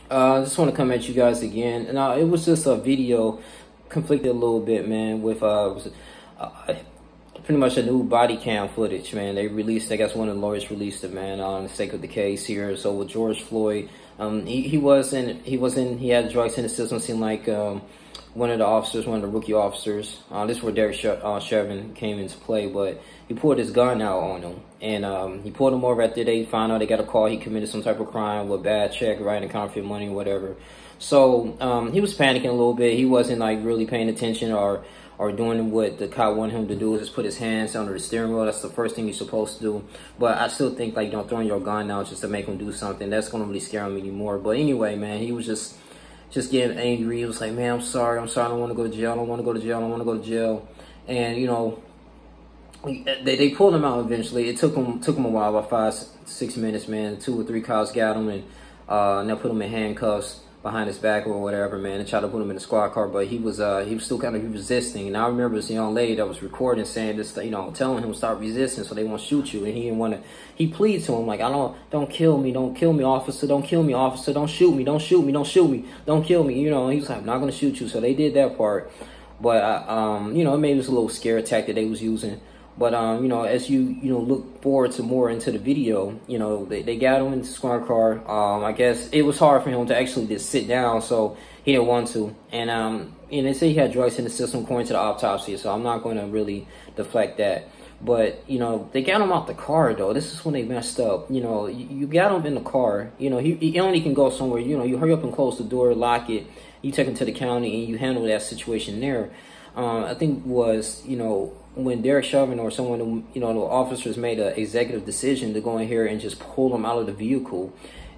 I just want to come at you guys again. And it was just a video, conflicted a little bit, man, with pretty much a new body cam footage, man. They released, I guess one of the lawyers released it, man, on the sake of the case here. So with George Floyd, he had drugs in the system. Seemed like one of the rookie officers. This is where Derek Chauvin came into play, but he pulled his gun out on him, and he pulled him over after they found out they got a call he committed some type of crime with bad check, writing counterfeit money or whatever. So he was panicking a little bit. He wasn't like really paying attention or doing what the cop wanted him to do, is just put his hands under the steering wheel. That's the first thing you're supposed to do. But I still think, like, throwing your gun out just to make him do something, that's going to really scare him anymore. But anyway, man, he was just getting angry. He was like, man, I'm sorry, I don't want to go to jail, I don't want to go to jail, I don't want to go to jail. And, they pulled him out eventually. It took him a while, about 5-6 minutes, man. 2 or 3 cops got him, and they put him in handcuffs behind his back or whatever, man, and tried to put him in the squad car, but he was still kind of resisting. And I remember this young lady that was recording saying this, telling him to stop resisting so they won't shoot you. And he didn't want to. He pleaded to him like, don't kill me, officer, don't kill me, officer, don't shoot me, don't shoot me, don't shoot me, don't kill me. And he was like, I'm not gonna shoot you. So they did that part, but maybe it was a little scare tactic they was using. But as you look forward to more into the video, they got him in the squad car. I guess it was hard for him to actually just sit down, so he didn't want to. And they say he had drugs in the system according to the autopsy, so I'm not going to really deflect that. But they got him out the car though. This is when they messed up. You got him in the car. He only can go somewhere. You hurry up and close the door, lock it. You take him to the county and you handle that situation there. I think was when Derek Chauvin or someone, the officers made an executive decision to go in here and just pull him out of the vehicle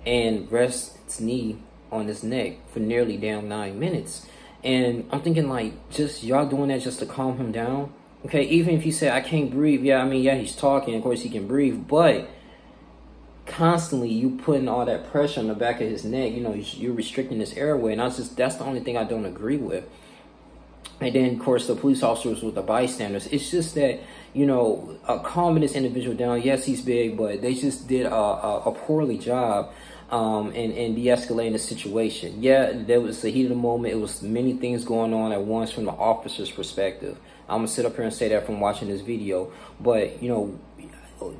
and rest its knee on his neck for nearly damn 9 minutes. And I'm thinking, like, just y'all doing that just to calm him down? Okay, even if he said, I can't breathe. Yeah, he's talking. Of course, he can breathe. But constantly you putting all that pressure on the back of his neck, you're restricting his airway. And that's the only thing I don't agree with. And then, of course, the police officers with the bystanders. It's just that, calming this individual down. Yes, he's big, but they just did a poorly job in de-escalating the situation. Yeah, there was the heat of the moment. It was many things going on at once from the officer's perspective. I'm going to sit up here and say that from watching this video. But,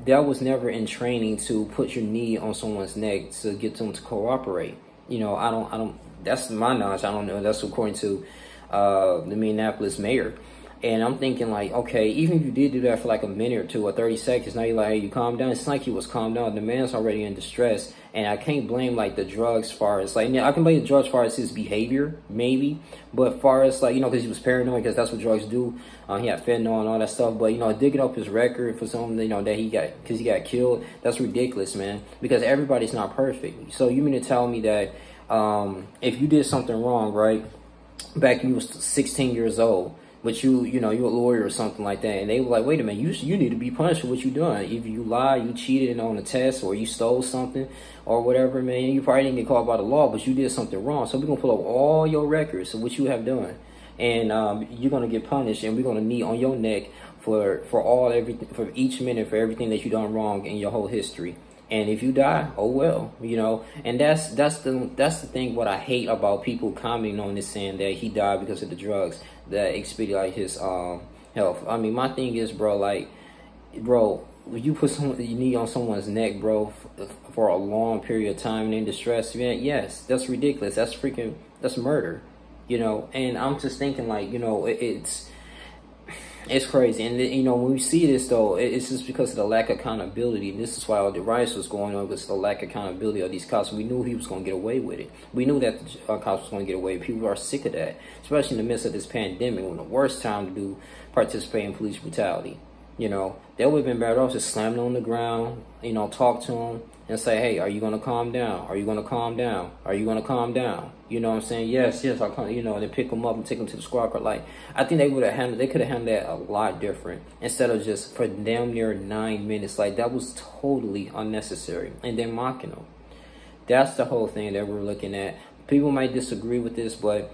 that was never in training to put your knee on someone's neck to get them to cooperate. I don't, that's my knowledge. I don't know. That's according to the Minneapolis mayor. And I'm thinking, like, okay, even if you did do that for like a minute or 2 or 30 seconds, now you're like, hey, you calm down. It's like he was calmed down. The man's already in distress. And I can't blame, like, the drugs as far as, like, I can blame the drugs as far as his behavior, maybe. But as far as, like, because he was paranoid, because that's what drugs do. He had fentanyl and all that stuff. But, digging up his record for something, that he got killed, that's ridiculous, man. Because everybody's not perfect. So you mean to tell me that if you did something wrong, right, back when you was 16 years old, but you're a lawyer or something like that, and they were like, wait a minute, you need to be punished for what you done. If you lied, you cheated on a test, or you stole something, or whatever, man, you probably didn't get caught by the law, but you did something wrong. So we're going to pull up all your records of what you have done, and you're going to get punished, and we're going to knee on your neck for each minute for everything that you done wrong in your whole history. And if you die, oh well, and that's the thing. What I hate about people commenting on this, saying that he died because of the drugs that expedite his health. My thing is, bro, when you put your knee on someone's neck, bro, for a long period of time and in distress, man, yes, that's ridiculous. That's murder, And I'm just thinking, like, it's crazy. And when we see this, though, it's just because of the lack of accountability. And this is why all the riots was going on, was the lack of accountability of these cops. We knew he was going to get away with it. We knew that the cops was going to get away. People are sick of that, especially in the midst of this pandemic, when the worst time to participate in police brutality. That would have been better off just slamming on the ground, talk to him and say, hey, are you going to calm down? Are you going to calm down? Are you going to calm down? You know what I'm saying? Yes, I'll come, and then pick them up and take them to the squad car. Like, I think they could have handled that a lot different instead of just for damn near 9 minutes. Like, that was totally unnecessary. And then mocking them. That's the whole thing that we're looking at. People might disagree with this, but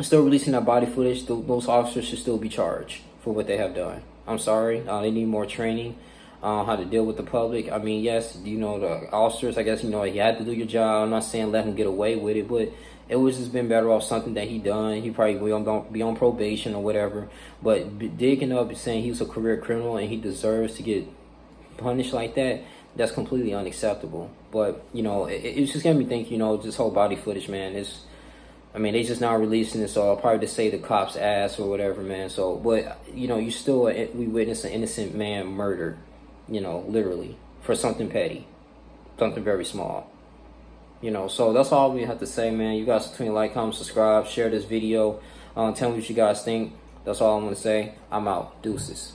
still releasing that body footage, those officers should still be charged for what they have done. I'm sorry. They need more training. how to deal with the public. I mean, yes, you know, the officers, I guess, you know, you had to do your job. I'm not saying let him get away with it, but it was just been better off something that he done. He probably will be on probation or whatever. But digging up saying he was a career criminal and he deserves to get punished like that, that's completely unacceptable. But, you know, it's just got me thinking, you know, this whole body footage, man, I mean, they just now releasing it, so I'll probably just say the cop's ass or whatever, man. So, but, you know, we witnessed an innocent man murdered, you know, literally, for something petty, something very small. You know, so that's all we have to say, man. You guys between like, comment, subscribe, share this video. Tell me what you guys think. That's all I'm going to say. I'm out. Deuces.